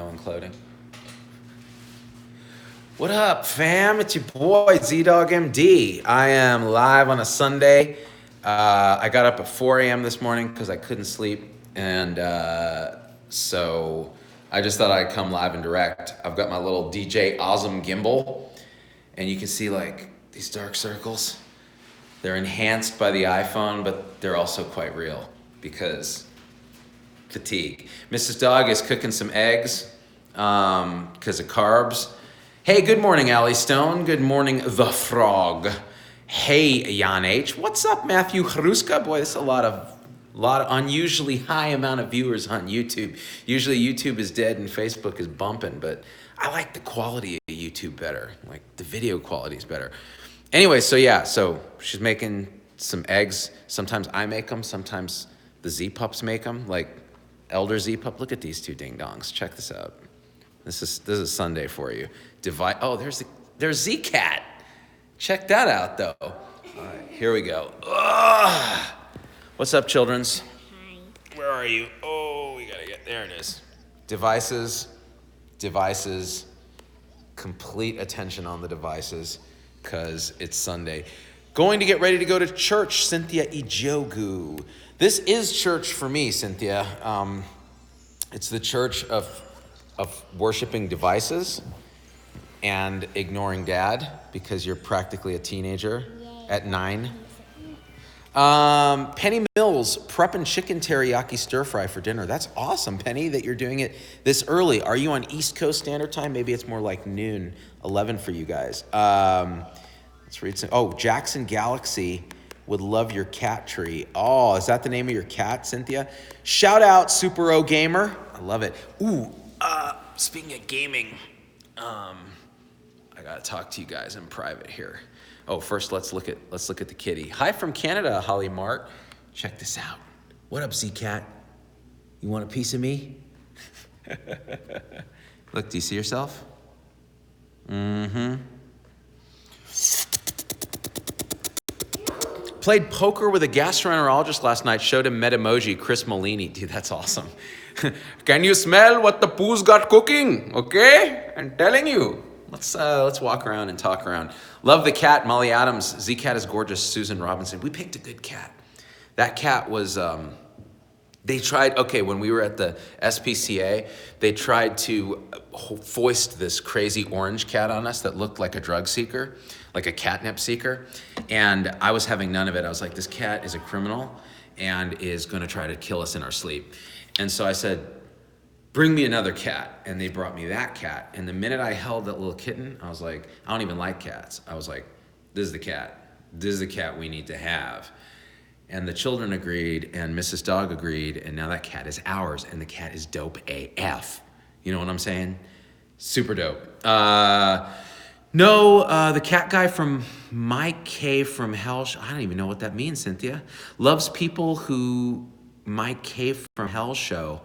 no including. What up, fam? It's your boy, ZDogg MD. I am live on a Sunday. I got up at 4 a.m. this morning because I couldn't sleep. And so I just thought I'd come live and direct. I've got my little DJ Awesome gimbal. And you can see like these dark circles. They're enhanced by the iPhone, but they're also quite real because fatigue. Mrs. Dog is cooking some eggs because of carbs. Hey, good morning, Allie Stone. Good morning, The Frog. Hey, Jan H. What's up, Matthew Hruska? Boy, this is a lot of unusually high amount of viewers on YouTube. Usually YouTube is dead and Facebook is bumping, but I like the quality of YouTube better. Like the video quality is better. Anyway, so she's making some eggs. Sometimes I make them. Sometimes the Z-Pups make them. Like Elder Z-Pup. Look at these two ding-dongs. Check this out. This is Sunday for you. Oh, there's Z-Cat. Check that out, though. All right, here we go. Ugh. What's up, childrens? Hi. Where are you? Oh, we gotta get, there it is. Devices, complete attention on the devices, because it's Sunday. Going to get ready to go to church, Cynthia Ijogu. This is church for me, Cynthia. It's the church of worshiping devices and ignoring dad because you're practically a teenager. Yay. At 9. Penny Mills, prepping chicken teriyaki stir fry for dinner. That's awesome, Penny, that you're doing it this early. Are you on East Coast Standard Time? Maybe it's more like noon, 11 for you guys. Let's read some. Oh, Jackson Galaxy would love your cat tree. Oh, is that the name of your cat, Cynthia? Shout out, Super O Gamer. I love it. Ooh, speaking of gaming, I gotta talk to you guys in private here. Oh, first let's look at the kitty. Hi from Canada, Holly Mart. Check this out. What up, Z-Cat? You want a piece of me? Look, do you see yourself? Mm-hmm. Played poker with a gastroenterologist last night. Showed him Metamoji, Chris Molini. Dude, that's awesome. Can you smell what the poo's got cooking? Okay? I'm telling you. Let's walk around and talk around. Love the cat, Molly Adams. Z-Cat is gorgeous, Susan Robinson. We picked a good cat. That cat was, they tried, when we were at the SPCA, they tried to foist this crazy orange cat on us that looked like a drug seeker, like a catnip seeker. And I was having none of it. I was like, this cat is a criminal and is gonna try to kill us in our sleep. And so I said, bring me another cat. And they brought me that cat. And the minute I held that little kitten, I was like, I don't even like cats. I was like, this is the cat. This is the cat we need to have. And the children agreed, and Mrs. Dog agreed, and now that cat is ours, and the cat is dope AF. You know what I'm saying? Super dope. The cat guy from Mike K from Hell, I don't even know what that means, Cynthia. Loves people who Mike K from Hell show.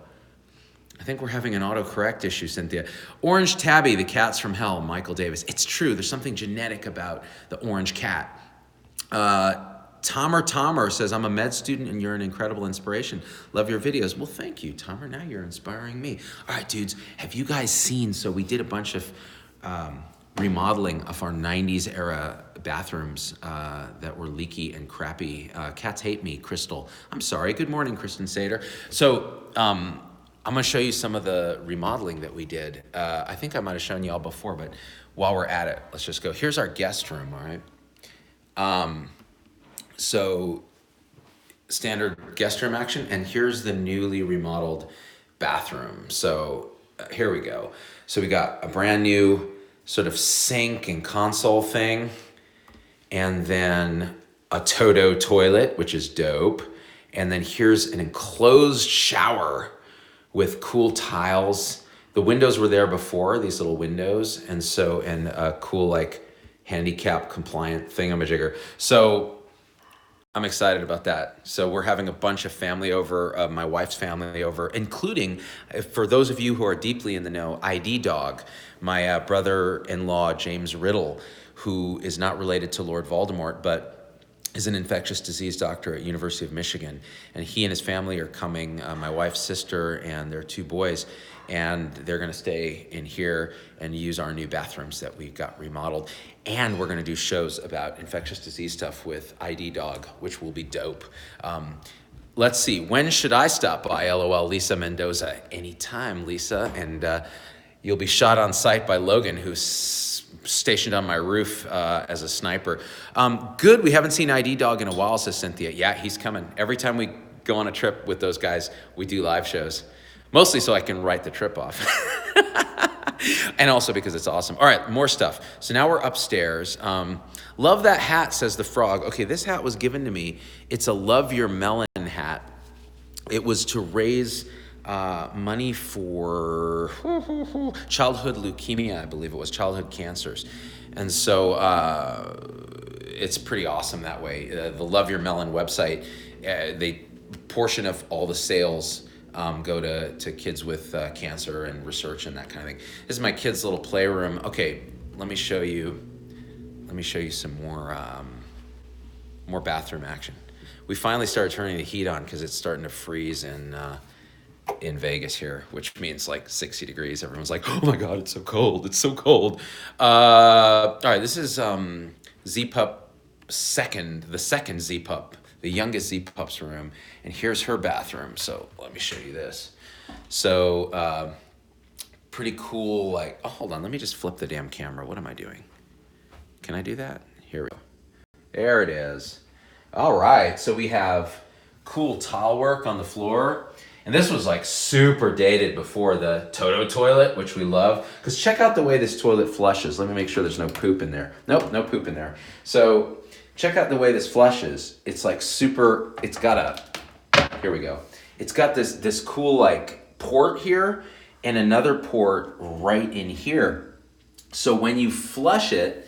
I think we're having an autocorrect issue, Cynthia. Orange Tabby, the cat's from hell, Michael Davis. It's true, there's something genetic about the orange cat. Tomer says, I'm a med student and you're an incredible inspiration. Love your videos. Well, thank you, Tomer. Now you're inspiring me. All right, dudes, have you guys seen, so we did a bunch of remodeling of our 90s era bathrooms that were leaky and crappy. Cats hate me, Crystal. I'm sorry. Good morning, Kristen Sater. So, I'm gonna show you some of the remodeling that we did. I think I might have shown you all before, but while we're at it, let's just go. Here's our guest room, all right? So standard guest room action, and here's the newly remodeled bathroom. So here we go. So we got a brand new sort of sink and console thing, and then a Toto toilet, which is dope. And then here's an enclosed shower with cool tiles. The windows were there before, these little windows, and a cool like handicap compliant thingamajigger. So I'm excited about that. So we're having a bunch of family over, my wife's family over, including, for those of you who are deeply in the know, ZDogg, my brother-in-law, James Riddle, who is not related to Lord Voldemort, but is an infectious disease doctor at University of Michigan. And he and his family are coming, my wife's sister and their 2 boys. and they're going to stay in here and use our new bathrooms that we got remodeled. And we're going to do shows about infectious disease stuff with ZDogg, which will be dope. Let's see, when should I stop by? LOL, Lisa Mendoza. Anytime, Lisa. And you'll be shot on sight by Logan, who's stationed on my roof as a sniper. Good, we haven't seen ZDogg in a while, says Cynthia. Yeah, he's coming. Every time we go on a trip with those guys, we do live shows. Mostly so I can write the trip off. And also because it's awesome. All right, more stuff. So now we're upstairs. Love that hat, says the frog. Okay, this hat was given to me. It's a Love Your Melon hat. It was to raise money for childhood leukemia, I believe it was, childhood cancers. And so it's pretty awesome that way. The Love Your Melon website, portion of all the sales go to kids with cancer and research and that kind of thing. This is my kids' little playroom. Okay, let me show you some more bathroom action. We finally started turning the heat on because it's starting to freeze in Vegas here, which means like 60 degrees. Everyone's like, oh my God, it's so cold. It's so cold. All right, this is Z-Pup the second Z-Pup, the youngest Z-Pup's room. And here's her bathroom. So let me show you this. So pretty cool, like, oh, hold on. Let me just flip the damn camera. What am I doing? Can I do that? Here we go. There it is. All right, so we have cool tile work on the floor. And this was like super dated before the Toto toilet, which we love. Because check out the way this toilet flushes. Let me make sure there's no poop in there. Nope, no poop in there. So check out the way this flushes. It's like super, it's got here we go. It's got this cool like port here and another port right in here. So when you flush it,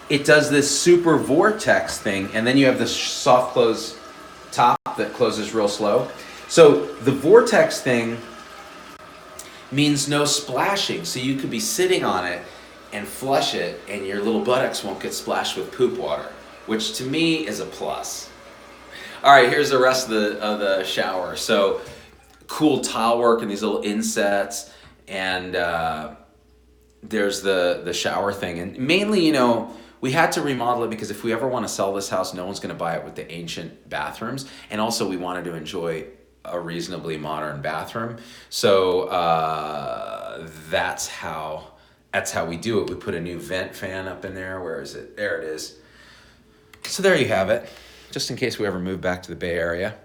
it does this super vortex thing, and then you have this soft close top that closes real slow. So the vortex thing means no splashing. So you could be sitting on it and flush it, and your little buttocks won't get splashed with poop water, which to me is a plus. All right, here's the rest of the shower. So cool tile work and these little insets, and there's the shower thing. And mainly, you know, we had to remodel it because if we ever want to sell this house, no one's going to buy it with the ancient bathrooms. And also we wanted to enjoy a reasonably modern bathroom. So that's how we do it. We put a new vent fan up in there. Where is it? There it is. So there you have it. Just in case we ever move back to the Bay Area,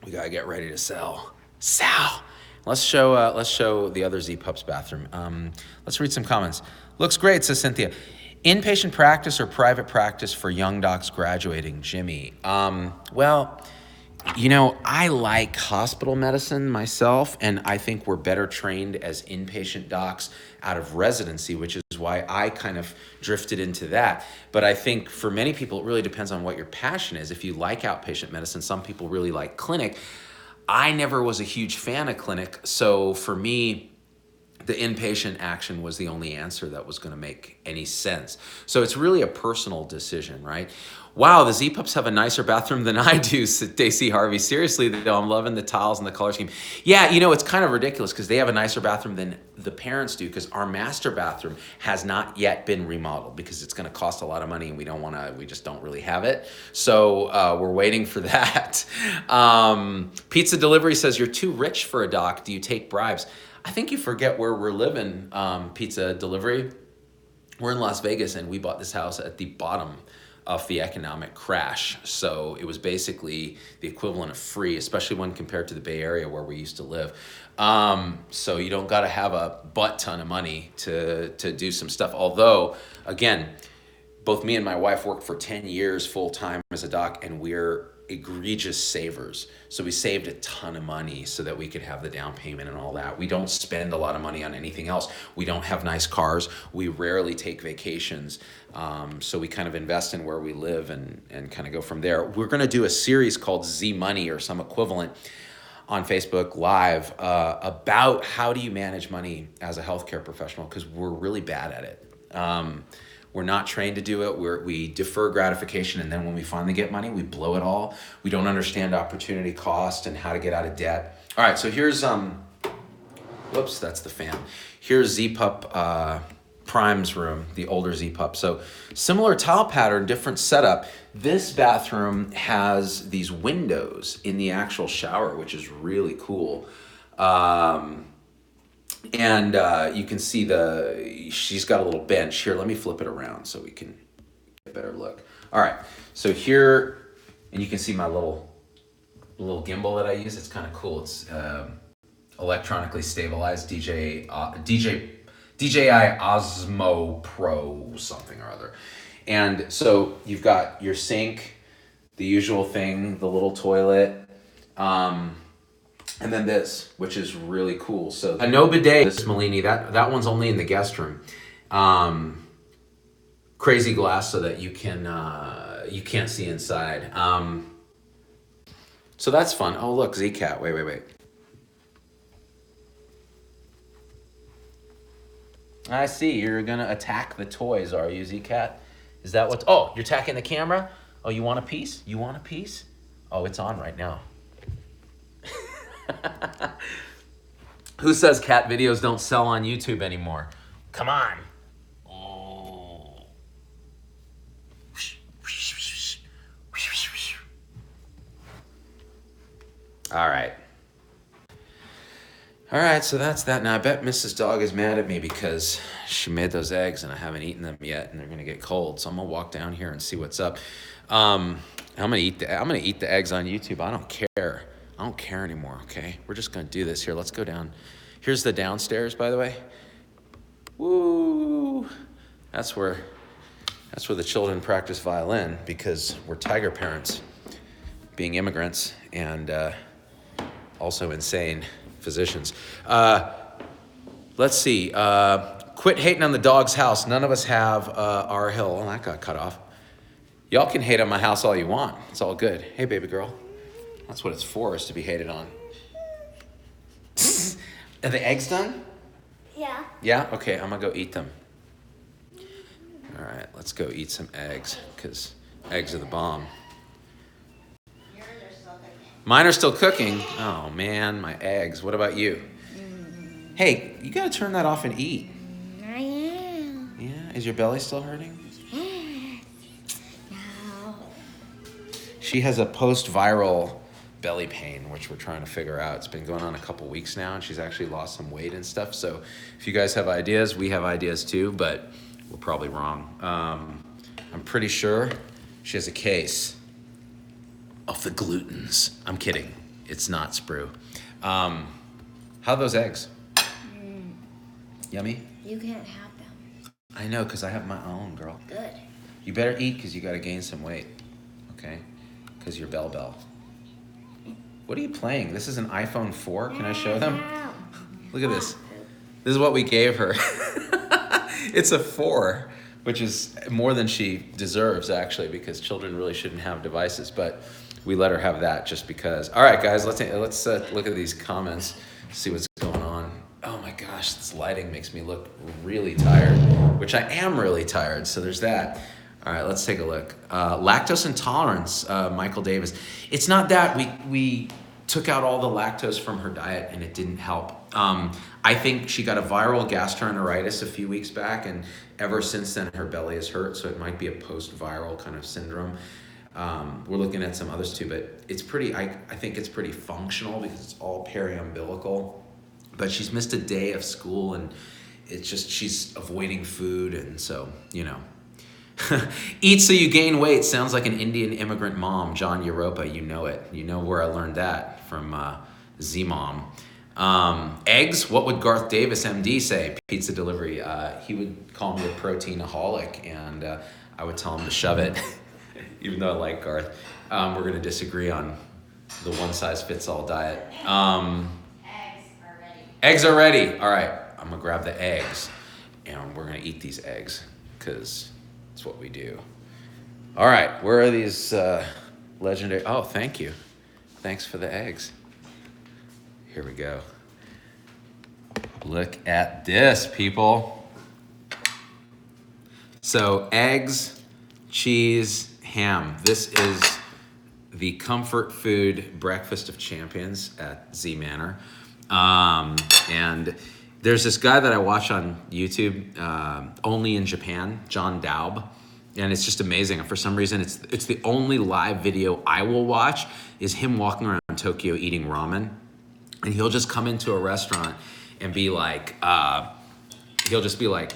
we got to get ready to sell. Sell. Let's show the other Z-Pup's bathroom. Let's read some comments. Looks great, says Cynthia. Inpatient practice or private practice for young docs graduating, Jimmy? Well, you know, I like hospital medicine myself, and I think we're better trained as inpatient docs out of residency, which is why I kind of drifted into that. But I think for many people, it really depends on what your passion is. If you like outpatient medicine, some people really like clinic. I never was a huge fan of clinic, so for me, the inpatient action was the only answer that was going to make any sense. So it's really a personal decision, right? Wow, the Z-Pups have a nicer bathroom than I do, Daisy Harvey. Seriously, though, I'm loving the tiles and the color scheme. Yeah, you know, it's kind of ridiculous because they have a nicer bathroom than the parents do because our master bathroom has not yet been remodeled because it's going to cost a lot of money and we just don't really have it. So we're waiting for that. Pizza Delivery says, you're too rich for a doc. Do you take bribes? I think you forget where we're living, Pizza Delivery. We're in Las Vegas and we bought this house at the bottom of the economic crash. So it was basically the equivalent of free, especially when compared to the Bay Area where we used to live. So you don't got to have a butt ton of money to do some stuff. Although, again, both me and my wife worked for 10 years full time as a doc, and we're egregious savers. So we saved a ton of money so that we could have the down payment and all that. We don't spend a lot of money on anything else. We don't have nice cars. We rarely take vacations. So we kind of invest in where we live and kind of go from there. We're going to do a series called Z Money or some equivalent on Facebook Live about how do you manage money as a healthcare professional, because we're really bad at it. We're not trained to do it. We defer gratification, and then when we finally get money, we blow it all. We don't understand opportunity cost and how to get out of debt. All right, so here's whoops, that's the fan. Here's Z-Pup Prime's room, the older Z-Pup. So similar tile pattern, different setup. This bathroom has these windows in the actual shower, which is really cool. And you can see she's got a little bench here. Let me flip it around so we can get a better look. All right, so here, and you can see my little gimbal that I use. It's kind of cool. It's electronically stabilized DJI Osmo Pro something or other. And so you've got your sink, the usual thing, the little toilet, and then this, which is really cool. So a no bidet, this Malini, that one's only in the guest room. Crazy glass so that you can't see inside. So that's fun. Oh look, Z-Cat, wait. I see, you're gonna attack the toys, are you, Z-Cat? Is that what, oh, you're attacking the camera? Oh, you want a piece? You want a piece? Oh, it's on right now. Who says cat videos don't sell on YouTube anymore? Come on. Oh. All right. All right, so that's that. Now, I bet Mrs. Dog is mad at me because she made those eggs and I haven't eaten them yet, and they're gonna get cold. So I'm gonna walk down here and see what's up. I'm gonna eat the eggs on YouTube. I don't care. I don't care anymore. Okay, we're just gonna do this here. Let's go down. Here's the downstairs, by the way. Woo! That's where the children practice violin because we're tiger parents, being immigrants and also insane physicians. Let's see. Quit hating on the dog's house. None of us have our hill. Oh, that got cut off. Y'all can hate on my house all you want. It's all good. Hey, baby girl. That's what it's for, is to be hated on. Are the eggs done? Yeah. Yeah? Okay, I'm gonna go eat them. All right, let's go eat some eggs, because eggs are the bomb. Yours are still cooking. Mine are still cooking. Oh man, my eggs. What about you? Hey, you gotta turn that off and eat. I am. Yeah, is your belly still hurting? No. She has a post-viral belly pain, which we're trying to figure out. It's been going on a couple weeks now, and she's actually lost some weight and stuff. So if you guys have ideas, we have ideas too, but we're probably wrong. I'm pretty sure she has a case of the glutens. I'm kidding. It's not sprue. How are those eggs? Yummy? You can't have them. I know, because I have my own, girl. Good. You better eat, because you got to gain some weight, okay? Because you're Bell. What are you playing? This is an iPhone 4. Can I show them? Look at this. This is what we gave her. It's a 4, which is more than she deserves, actually, because children really shouldn't have devices. But we let her have that just because. All right, guys, let's look at these comments, see what's going on. Oh my gosh, this lighting makes me look really tired, which I am really tired. So there's that. All right, let's take a look. Lactose intolerance, Michael Davis. It's not that we took out all the lactose from her diet and it didn't help. I think she got a viral gastroenteritis a few weeks back, and ever since then her belly has hurt, so it might be a post-viral kind of syndrome. We're looking at some others too, but it's pretty, I think it's pretty functional because it's all peri-umbilical. But she's missed a day of school, and it's just, she's avoiding food, and so, you know. Eat so you gain weight sounds like an Indian immigrant mom, John Europa. You know it. You know where I learned that from Z-Mom. Eggs, what would Garth Davis, MD, say? Pizza delivery. He would call me a proteinaholic, and I would tell him to shove it, even though I like Garth. We're going to disagree on the one-size-fits-all diet. Eggs are ready. Eggs are ready. All right, I'm going to grab the eggs, and we're going to eat these eggs, because that's what we do. All right, where are these legendary? Oh, thank you. Thanks for the eggs. Here we go. Look at this, people. So eggs, cheese, ham. This is the comfort food breakfast of champions at Z Manor. And there's this guy that I watch on YouTube, only in Japan, John Daub. And it's just amazing. For some reason, it's the only live video I will watch is him walking around Tokyo eating ramen. And he'll just come into a restaurant and be like, he'll just be like,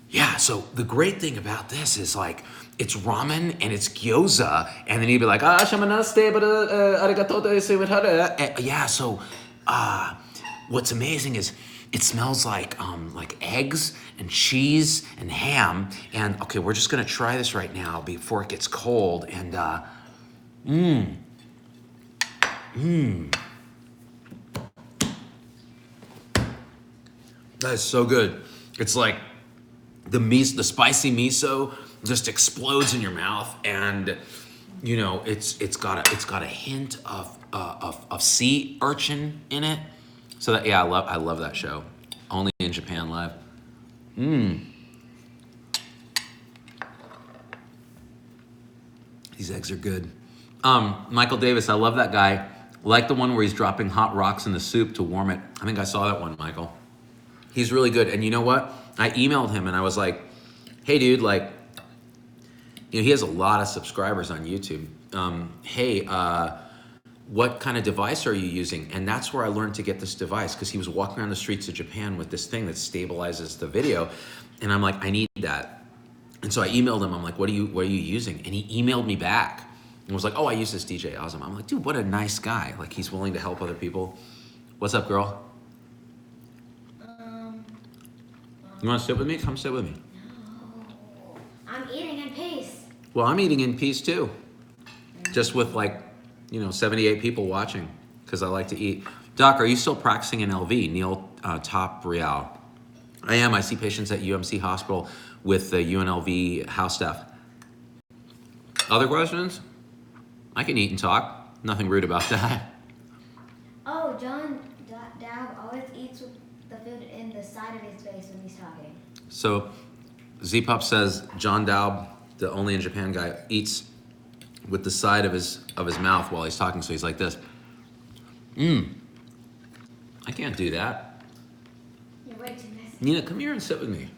yeah, so the great thing about this is like, it's ramen and it's gyoza. And then he'd be like, shamanaste, but arigato desu. Yeah, so what's amazing is it smells like eggs and cheese and ham. And okay, we're just gonna try this right now before it gets cold. And that is so good. It's like the spicy miso just explodes in your mouth, and you know it's got a hint of sea urchin in it. So that I love that show. Only in Japan live. These eggs are good. Michael Davis, I love that guy. Like the one where he's dropping hot rocks in the soup to warm it. I think I saw that one, Michael. He's really good. And you know what? I emailed him and I was like, hey dude, like, you know, he has a lot of subscribers on YouTube. Hey, what kind of device are you using? And that's where I learned to get this device, because he was walking around the streets of Japan with this thing that stabilizes the video. And I'm like, I need that. And so I emailed him. I'm like, what are you using? And he emailed me back and was like, oh, I use this DJ Awesome. I'm like, dude, what a nice guy. Like, he's willing to help other people. What's up, girl? You want to sit with me? Come sit with me. No. I'm eating in peace. Well, I'm eating in peace too. Just with 78 people watching, because I like to eat. Doc, are you still practicing in LV? Neil Top Real. I am. I see patients at UMC Hospital with the UNLV house staff. Other questions? I can eat and talk. Nothing rude about that. Oh, John Dab always eats with the food in the side of his face when he's talking. So Z-Pop says John Daub, the only in Japan guy, eats with the side of his mouth while he's talking, so he's like this. I can't do that. You're way too messy. Nina, come here and sit with me.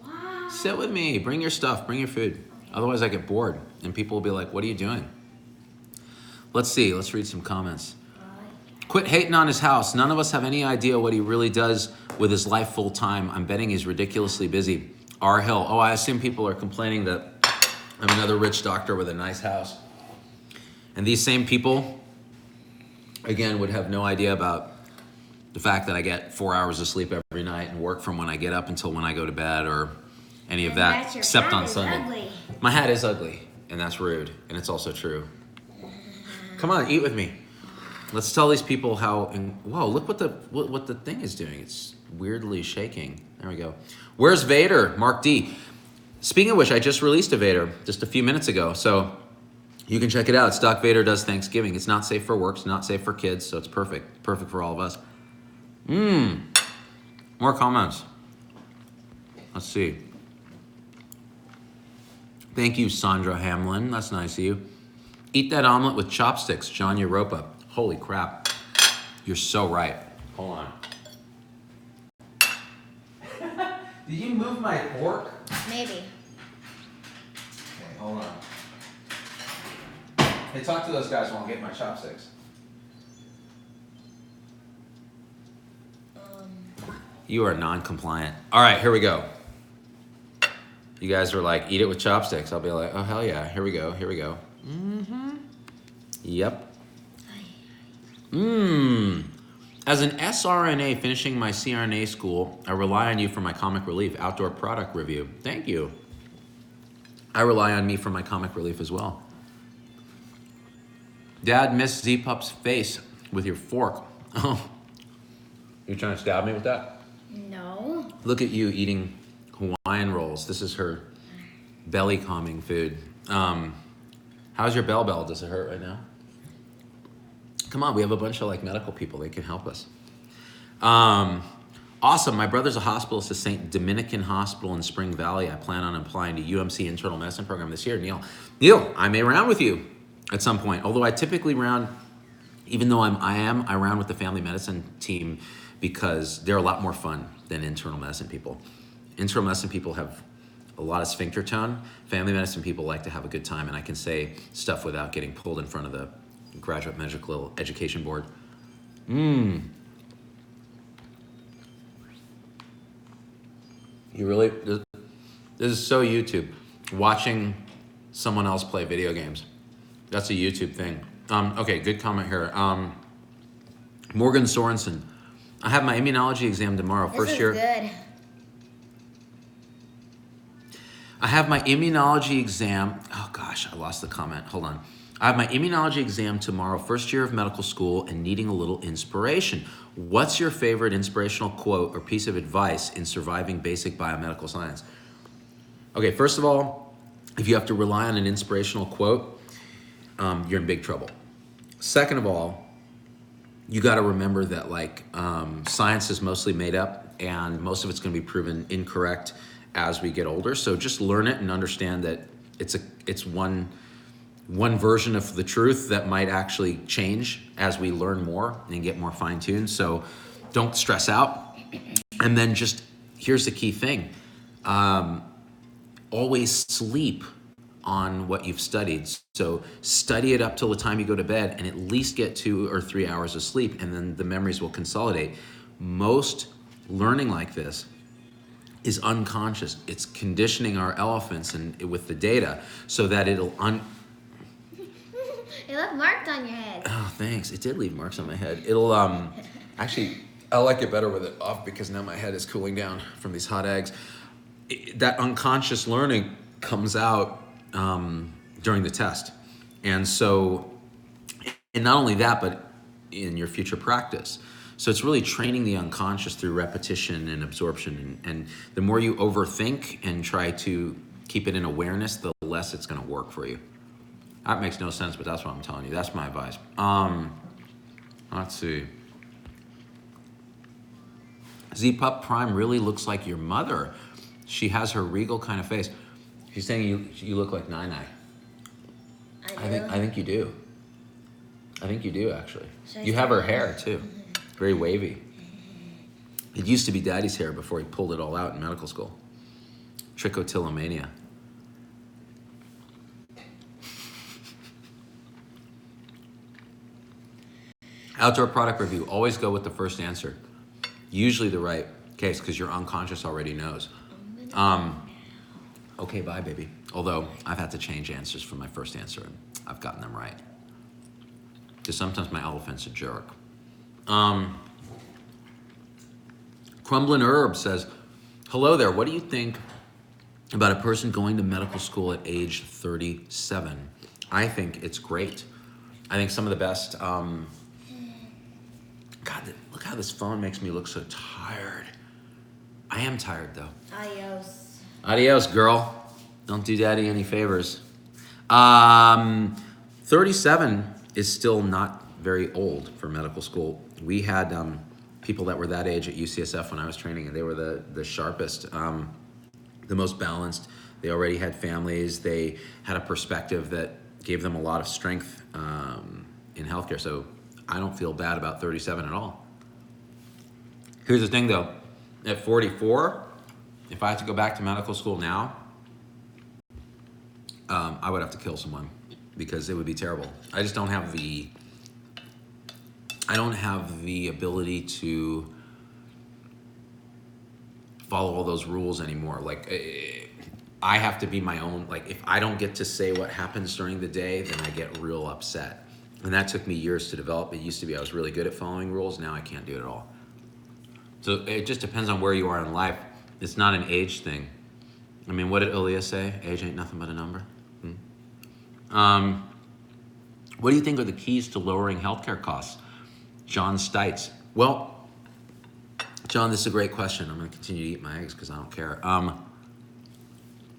Wow. Sit with me. Bring your stuff. Bring your food. Okay. Otherwise, I get bored, and people will be like, what are you doing? Let's see. Let's read some comments. Quit hating on his house. None of us have any idea what he really does with his life full time. I'm betting he's ridiculously busy. R. Hill. Oh, I assume people are complaining that I'm another rich doctor with a nice house. And these same people, again, would have no idea about the fact that I get 4 hours of sleep every night and work from when I get up until when I go to bed or any of that, except on Sunday. Ugly. My hat is ugly, and that's rude, and it's also true. Come on, eat with me. Let's tell these people how. Whoa! Look what the thing is doing. It's weirdly shaking. There we go. Where's Vader? Mark D. Speaking of which, I just released a Vader just a few minutes ago, so you can check it out. It's Doc Vader Does Thanksgiving. It's not safe for work. It's not safe for kids, so it's perfect. Perfect for all of us. More comments. Let's see. Thank you, Sandra Hamlin. That's nice of you. Eat that omelet with chopsticks, John Europa. Holy crap. You're so right. Hold on. Did you move my fork? Maybe. Okay, hold on. Hey, talk to those guys while I'm getting my chopsticks. You are non-compliant. All right, here we go. You guys are like, eat it with chopsticks. I'll be like, oh, hell yeah. Here we go. Here we go. Yep. As an sRNA finishing my CRNA school, I rely on you for my comic relief outdoor product review. Thank you. I rely on me for my comic relief as well. Dad missed Z-Pup's face with your fork. Oh, you trying to stab me with that? No. Look at you eating Hawaiian rolls. This is her belly calming food. How's your bell? Does it hurt right now? Come on, we have a bunch of medical people. They can help us. Awesome. My brother's a hospitalist at St. Dominican Hospital in Spring Valley. I plan on applying to UMC internal medicine program this year. Neil, I may round with you at some point. Although I typically round, even though I round with the family medicine team because they're a lot more fun than internal medicine people. Internal medicine people have a lot of sphincter tone. Family medicine people like to have a good time, and I can say stuff without getting pulled in front of the graduate medical education board. You really, this is so YouTube. Watching someone else play video games. That's a YouTube thing. Okay, good comment here. Morgan Sorensen. I have my immunology exam tomorrow, first year. This is good. I have my immunology exam. Oh gosh, I lost the comment. Hold on. I have my immunology exam tomorrow, first year of medical school, and needing a little inspiration. What's your favorite inspirational quote or piece of advice in surviving basic biomedical science? Okay, first of all, if you have to rely on an inspirational quote, you're in big trouble. Second of all, you got to remember that science is mostly made up, and most of it's going to be proven incorrect as we get older. So just learn it and understand that it's one version of the truth that might actually change as we learn more and get more fine-tuned. So don't stress out. And then just, here's the key thing. Always sleep on what you've studied. So study it up till the time you go to bed and at least get 2 or 3 hours of sleep, and then the memories will consolidate. Most learning like this is unconscious. It's conditioning our elephants and with the data so that it'll It left marks on your head. Oh, thanks. It did leave marks on my head. It'll actually, I like it better with it off because now my head is cooling down from these hot eggs. That unconscious learning comes out during the test. And not only that, but in your future practice. So it's really training the unconscious through repetition and absorption. And the more you overthink and try to keep it in awareness, the less it's going to work for you. That makes no sense, but that's what I'm telling you. That's my advice. Let's see. Z-Pup Prime really looks like your mother. She has her regal kind of face. She's saying you look like Nai. I think you do. I think you do, actually. You have her hair, too. Very wavy. It used to be Daddy's hair before he pulled it all out in medical school. Trichotillomania. Outdoor product review. Always go with the first answer. Usually the right case because your unconscious already knows. Okay, bye, baby. Although I've had to change answers from my first answer and I've gotten them right. Because sometimes my elephant's a jerk. Crumbling Herb says, hello there. What do you think about a person going to medical school at age 37? I think it's great. I think some of the best... God, look how this phone makes me look so tired. I am tired, though. Adios. Adios, girl. Don't do daddy any favors. 37 is still not very old for medical school. We had people that were that age at UCSF when I was training, and they were the sharpest, the most balanced. They already had families. They had a perspective that gave them a lot of strength in healthcare. So I don't feel bad about 37 at all. Here's the thing, though. At 44, if I had to go back to medical school now, I would have to kill someone because it would be terrible. I just don't have the ability to follow all those rules anymore. Like, I have to be my own. Like, if I don't get to say what happens during the day, then I get real upset. And that took me years to develop. It used to be I was really good at following rules. Now I can't do it at all. So it just depends on where you are in life. It's not an age thing. I mean, what did Aaliyah say? Age ain't nothing but a number. What do you think are the keys to lowering healthcare costs? John Stites. Well, John, this is a great question. I'm going to continue to eat my eggs because I don't care.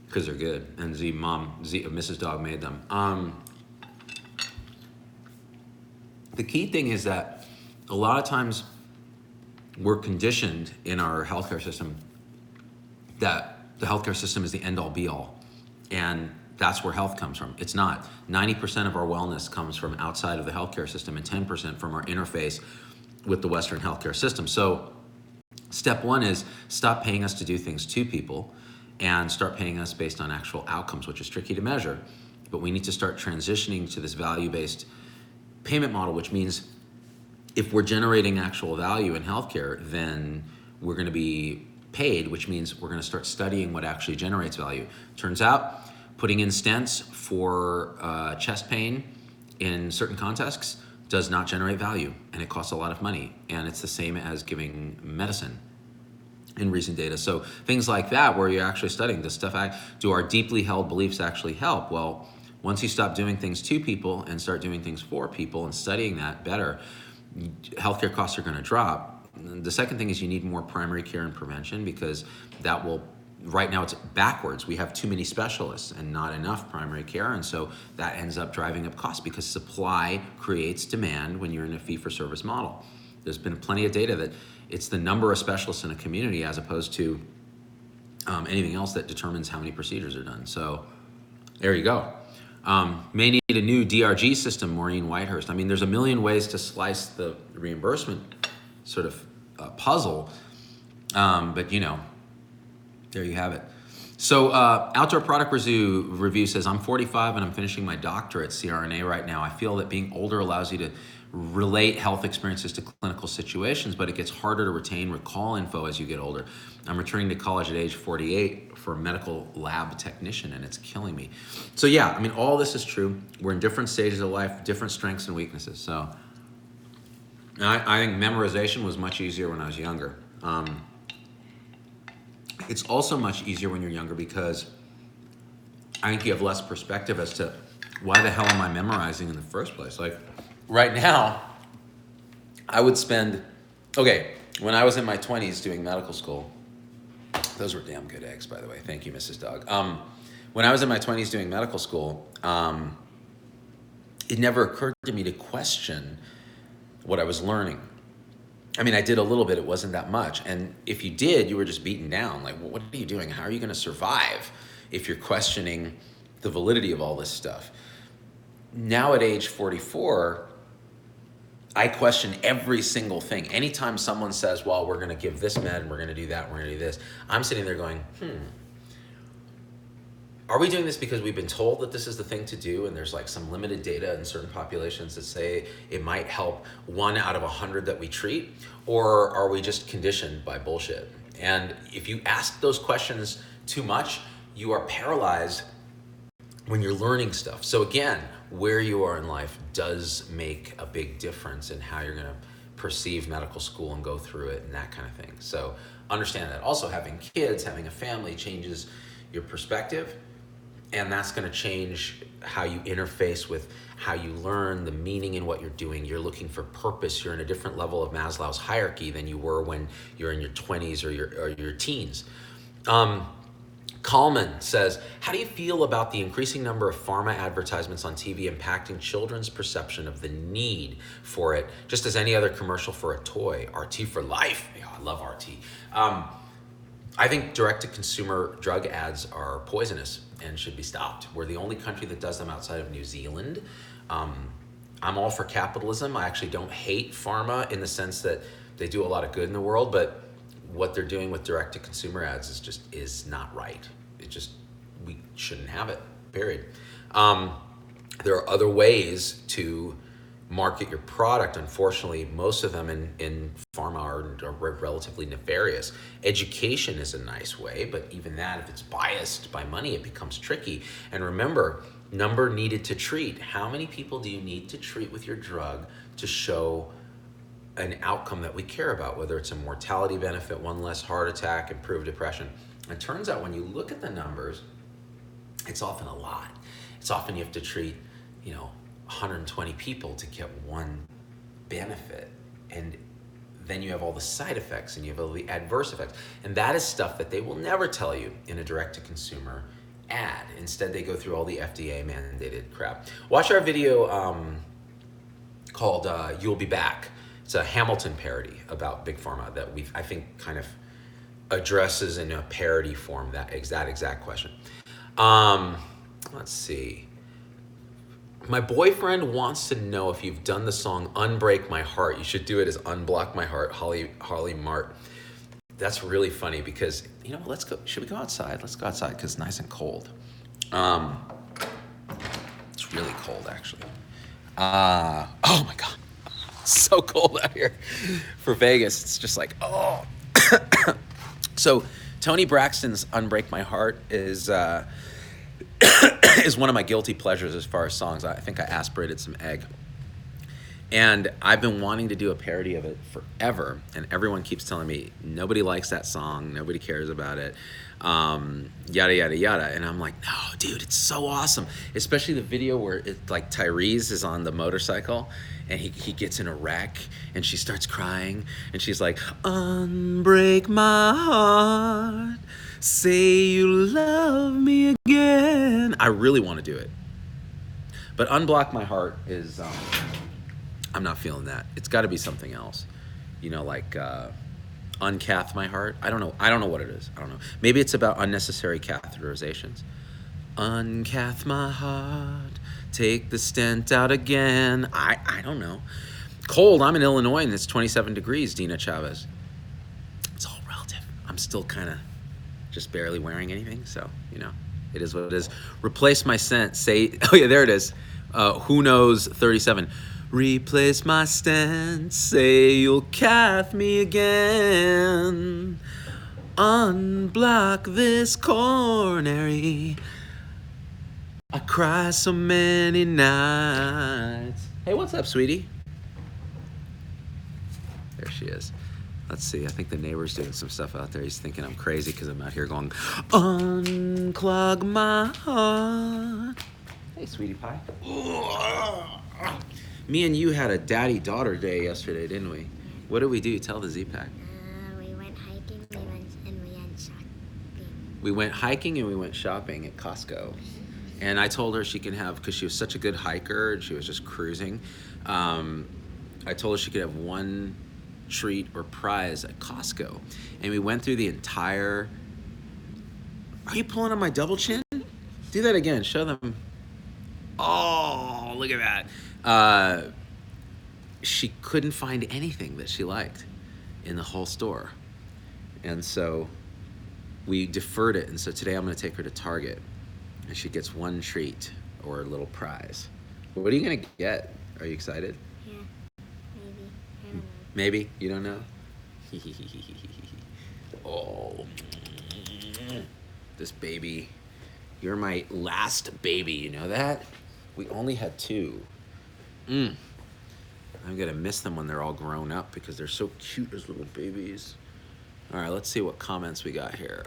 Because they're good. And Mrs. Dog made them. The key thing is that a lot of times we're conditioned in our healthcare system that the healthcare system is the end-all be-all, and that's where health comes from. It's not. 90% of our wellness comes from outside of the healthcare system and 10% from our interface with the Western healthcare system. So step one is stop paying us to do things to people and start paying us based on actual outcomes, which is tricky to measure. But we need to start transitioning to this value-based payment model, which means if we're generating actual value in healthcare, then we're going to be paid, which means we're going to start studying what actually generates value. Turns out, putting in stents for chest pain in certain contexts does not generate value, and it costs a lot of money, and it's the same as giving medicine in recent data. So things like that, where you're actually studying, does stuff do our deeply held beliefs actually help? Well, once you stop doing things to people and start doing things for people and studying that better, healthcare costs are going to drop. The second thing is you need more primary care and prevention, because that will, right now it's backwards. We have too many specialists and not enough primary care, and so that ends up driving up costs because supply creates demand when you're in a fee-for-service model. There's been plenty of data that it's the number of specialists in a community as opposed to anything else that determines how many procedures are done. So there you go. May need a new DRG system, Maureen Whitehurst. I mean, there's a million ways to slice the reimbursement sort of puzzle, but you know, there you have it. So Outdoor Product Review says, I'm 45 and I'm finishing my doctorate CRNA right now. I feel that being older allows you to relate health experiences to clinical situations, but it gets harder to recall info as you get older. I'm returning to college at age 48 for a medical lab technician, and it's killing me. So yeah, I mean, all this is true. We're in different stages of life, different strengths and weaknesses. So I think memorization was much easier when I was younger. It's also much easier when you're younger because I think you have less perspective as to why the hell am I memorizing in the first place? Like right now, I would spend, when I was in my 20s doing medical school, those were damn good eggs, by the way. Thank you, Mrs. Dog. When I was in my 20s doing medical school, it never occurred to me to question what I was learning. I mean, I did a little bit, it wasn't that much. And if you did, you were just beaten down. Like, well, what are you doing? How are you gonna survive if you're questioning the validity of all this stuff? Now at age 44, I question every single thing. Anytime someone says, well, we're gonna give this med, and we're gonna do that, we're gonna do this, I'm sitting there going, are we doing this because we've been told that this is the thing to do and there's like some limited data in certain populations that say it might help 1 out of 100 that we treat? Or are we just conditioned by bullshit? And if you ask those questions too much, you are paralyzed when you're learning stuff. So again, where you are in life does make a big difference in how you're gonna perceive medical school and go through it and that kind of thing. So understand that. Also, having kids, having a family changes your perspective, and that's gonna change how you interface with how you learn, the meaning in what you're doing. You're looking for purpose. You're in a different level of Maslow's hierarchy than you were when you're in your 20s or your teens. Kalman says, how do you feel about the increasing number of pharma advertisements on TV impacting children's perception of the need for it, just as any other commercial for a toy? RT for life. Yeah, I love RT. I think direct-to-consumer drug ads are poisonous and should be stopped. We're the only country that does them outside of New Zealand. I'm all for capitalism. I actually don't hate pharma in the sense that they do a lot of good in the world, but what they're doing with direct-to-consumer ads is not right. We shouldn't have it, period. There are other ways to market your product. Unfortunately, most of them in pharma are relatively nefarious. Education is a nice way, but even that, if it's biased by money, it becomes tricky. And remember, number needed to treat. How many people do you need to treat with your drug to show an outcome that we care about, whether it's a mortality benefit, 1 less heart attack, improved depression? It turns out when you look at the numbers, it's often a lot. It's often you have to treat, 120 people to get 1 benefit. And then you have all the side effects and you have all the adverse effects. And that is stuff that they will never tell you in a direct-to-consumer ad. Instead, they go through all the FDA mandated crap. Watch our video called You'll Be Back. It's a Hamilton parody about Big Pharma that I think kind of addresses in a parody form that exact question. Let's see. My boyfriend wants to know if you've done the song Unbreak My Heart. You should do it as Unblock My Heart, Holly Mart. That's really funny because, you know, let's go. Should we go outside? Let's go outside because it's nice and cold. It's really cold, actually. Oh my God. It's so cold out here for Vegas. It's just like, oh. So Tony Braxton's Unbreak My Heart is is one of my guilty pleasures as far as songs. I think I aspirated some egg. And I've been wanting to do a parody of it forever, and everyone keeps telling me, nobody likes that song, nobody cares about it, yada, yada, yada. And I'm like, no, dude, it's so awesome. Especially the video where it, like, Tyrese is on the motorcycle, and he gets in a wreck, and she starts crying, and she's like, unbreak my heart, say you love me again. I really want to do it. But Unblock My Heart is... I'm not feeling that. It's got to be something else, you know, like uncath my heart. I don't know what it is. I don't know. Maybe it's about unnecessary catheterizations. Uncath my heart, take the stent out again. I don't know. Cold. I'm in Illinois and it's 27 degrees. Dina Chavez. It's all relative. I'm still kind of just barely wearing anything, so you know, it is what it is. Replace my scent. Say, oh yeah, there it is. Who knows? 37. Replace my stent, say you'll cath me again. Unblock this coronary. I cry so many nights. Hey, what's up, sweetie? There she is. Let's see, I think the neighbor's doing some stuff out there. He's thinking I'm crazy because I'm out here going, unclog my heart. Hey, sweetie pie. Me and you had a daddy-daughter day yesterday, didn't we? What did we do? Tell the Z-Pack. We went hiking and we went shopping. We went hiking and we went shopping at Costco. And I told her she can have, because she was such a good hiker and she was just cruising, I told her she could have one treat or prize at Costco. And we went through the entire... Are you pulling on my double chin? Do that again. Show them. Oh, look at that. She couldn't find anything that she liked in the whole store. And so we deferred it. And so today I'm going to take her to Target and she gets one treat or a little prize. What are you going to get? Are you excited? Yeah, maybe. I don't know. Maybe? You don't know? Oh, this baby. You're my last baby, you know that? We only had 2. I'm gonna miss them when they're all grown up because they're so cute as little babies. All right, let's see what comments we got here.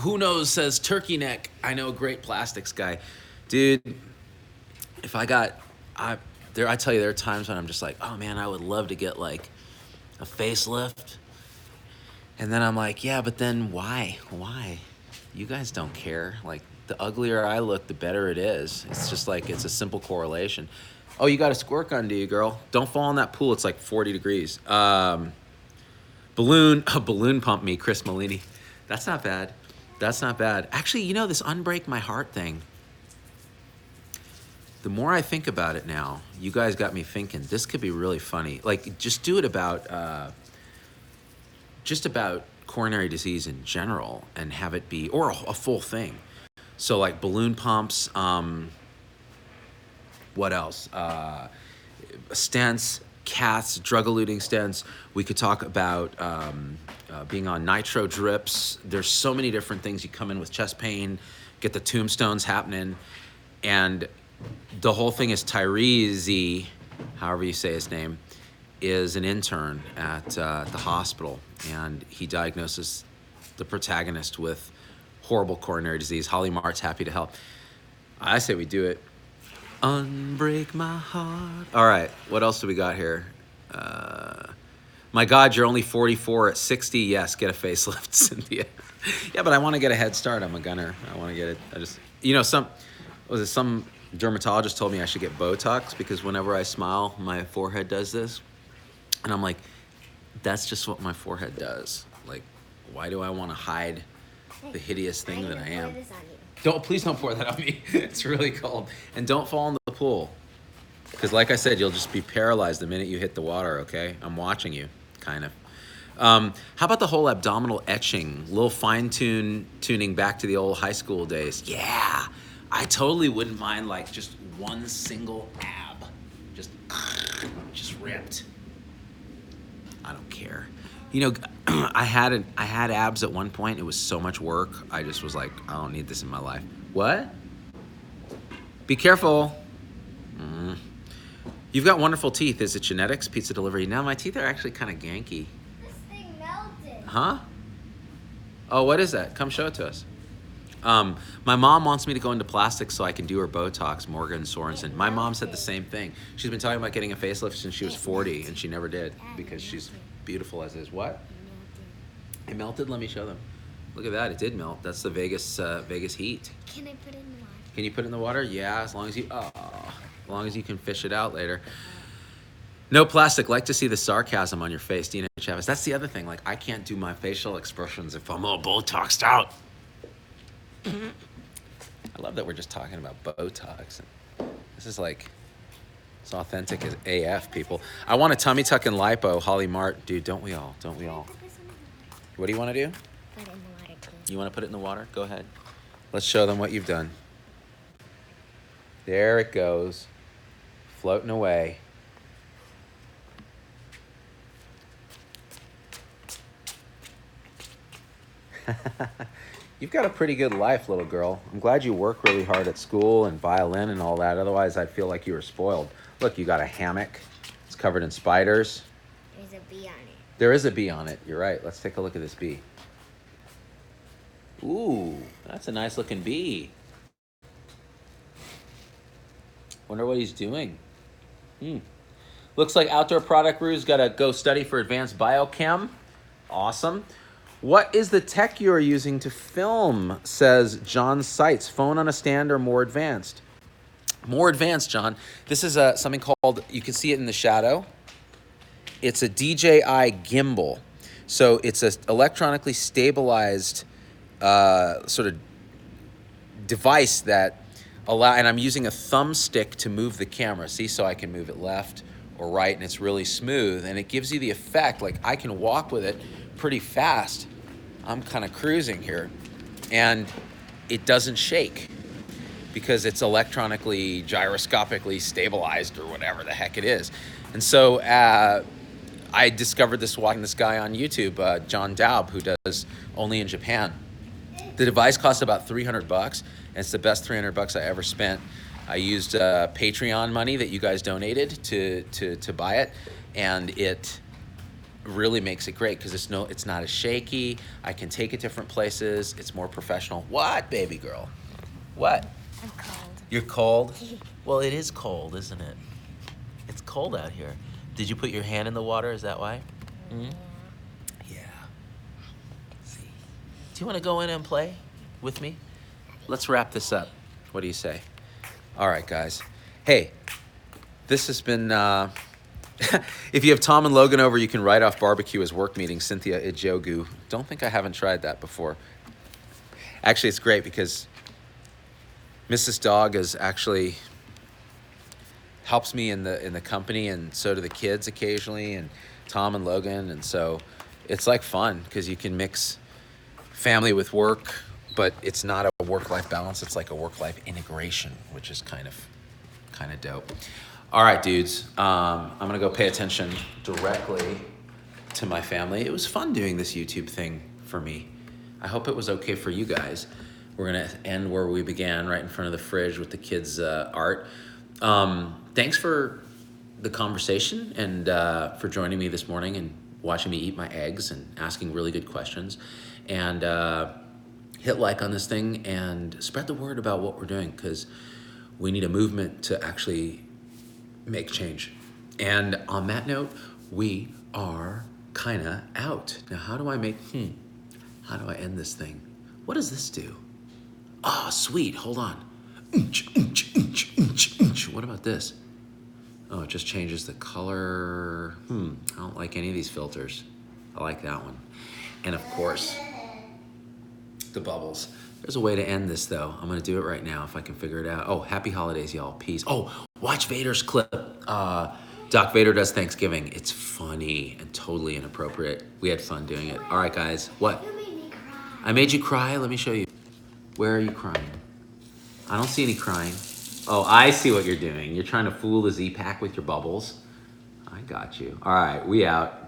Who knows, says Turkey Neck. I know, great plastics guy. Dude, if I tell you there are times when I'm just like, oh man, I would love to get like a facelift. And then I'm like, yeah, but then why? Why? You guys don't care. Like, the uglier I look, the better it is. It's just like, it's a simple correlation. Oh, you got a squirt gun, do you, girl? Don't fall in that pool. It's like 40 degrees. Balloon pump me, Chris Malini. That's not bad. That's not bad. Actually, you know, this Unbreak My Heart thing, the more I think about it now, you guys got me thinking, this could be really funny. Like, just do it about coronary disease in general and have it be, or a full thing. So like balloon pumps, what else? Stents, caths, drug-eluting stents. We could talk about being on nitro drips. There's so many different things. You come in with chest pain, get the tombstones happening, and the whole thing is Tyrese, however you say his name, is an intern at the hospital, and he diagnoses the protagonist with horrible coronary disease. Holly Mart's happy to help. I say we do it. Unbreak my heart. All right, what else do we got here? My God, you're only 44 at 60. Yes, get a facelift, Cynthia. Yeah, but I want to get a head start. I'm a gunner. I want to get it. I just, you know, some dermatologist told me I should get Botox because whenever I smile, my forehead does this. And I'm like, that's just what my forehead does. Like, why do I want to hide the hideous thing that I am? Please don't pour that on me. It's really cold. And don't fall in the pool. Because like I said, you'll just be paralyzed the minute you hit the water, okay? I'm watching you, kind of. How about the whole abdominal etching? Little tuning back to the old high school days. Yeah, I totally wouldn't mind like just one single ab. Just ripped. I don't care. You know, I had abs at one point. It was so much work. I just was like, I don't need this in my life. What? Be careful. You've got wonderful teeth. Is it genetics? Pizza delivery? No, my teeth are actually kind of ganky. This thing melted. Huh? Oh, what is that? Come show it to us. My mom wants me to go into plastic so I can do her Botox, Morgan Sorensen. My mom said the same thing. She's been talking about getting a facelift since she was 40, and she never did because she's beautiful as is. What? It melted? Let me show them. Look at that. It did melt. That's the Vegas heat. Can I put it in the water? Can you put it in the water? Yeah, as long as you can fish it out later. No plastic. Like to see the sarcasm on your face, Dina Chavez. That's the other thing. Like, I can't do my facial expressions if I'm all Botoxed out. I love that we're just talking about Botox. This is like, it's authentic as AF, people. I want a tummy tuck and lipo, Holly Mart. Dude, don't we all? Don't we all? What do you want to do? Put it in the water, please. You want to put it in the water? Go ahead. Let's show them what you've done. There it goes. Floating away. You've got a pretty good life, little girl. I'm glad you work really hard at school and violin and all that. Otherwise, I'd feel like you were spoiled. Look, you got a hammock. It's covered in spiders. There's a bee on it. There is a bee on it. You're right. Let's take a look at this bee. Ooh, that's a nice looking bee. Wonder what he's doing. Looks like Outdoor Product Guru's got to go study for advanced biochem. Awesome. What is the tech you are using to film, says John Seitz. Phone on a stand or more advanced? More advanced, John. This is something called, you can see it in the shadow. It's a DJI gimbal. So it's an electronically stabilized sort of device that and I'm using a thumbstick to move the camera. See, so I can move it left or right, and it's really smooth, and it gives you the effect, like I can walk with it pretty fast. I'm kind of cruising here, and it doesn't shake because it's electronically, gyroscopically stabilized or whatever the heck it is. And so I discovered this watching this guy on YouTube, John Daub, who does only in Japan. The device costs about $300, and it's the best $300 I ever spent. I used Patreon money that you guys donated to buy it, and it really makes it great because it's not as shaky. I can take it different places. It's more professional. What, baby girl? What? I'm cold. You're cold? Well, it is cold, isn't it? It's cold out here. Did you put your hand in the water? Is that why? Mm-hmm. Yeah. See. Do you want to go in and play with me? Let's wrap this up. What do you say? All right, guys. Hey, this has been... if you have Tom and Logan over, you can write off barbecue as work meeting. Cynthia Ijogu. Don't think I haven't tried that before. Actually, it's great because Mrs. Dog is actually helps me in the company, and so do the kids occasionally, and Tom and Logan, and so it's like fun because you can mix family with work, but it's not a work-life balance. It's like a work-life integration, which is kind of dope. All right, dudes. I'm gonna go pay attention directly to my family. It was fun doing this YouTube thing for me. I hope it was okay for you guys. We're gonna end where we began, right in front of the fridge with the kids' art. Thanks for the conversation and for joining me this morning and watching me eat my eggs and asking really good questions. And hit like on this thing and spread the word about what we're doing, because we need a movement to actually make change. And on that note, we are kinda out. Now, how do I end this thing? What does this do? Oh, sweet, hold on. What about this? Oh, it just changes the color. I don't like any of these filters. I like that one. And of course, the bubbles. There's a way to end this though. I'm gonna do it right now if I can figure it out. Oh, happy holidays, y'all. Peace. Oh, watch Vader's clip. Doc Vader does Thanksgiving. It's funny and totally inappropriate. We had fun doing it. All right, guys. What? You made me cry. I made you cry? Let me show you. Where are you crying? I don't see any crying. Oh, I see what you're doing. You're trying to fool the Z-Pack with your bubbles. I got you. All right, we out.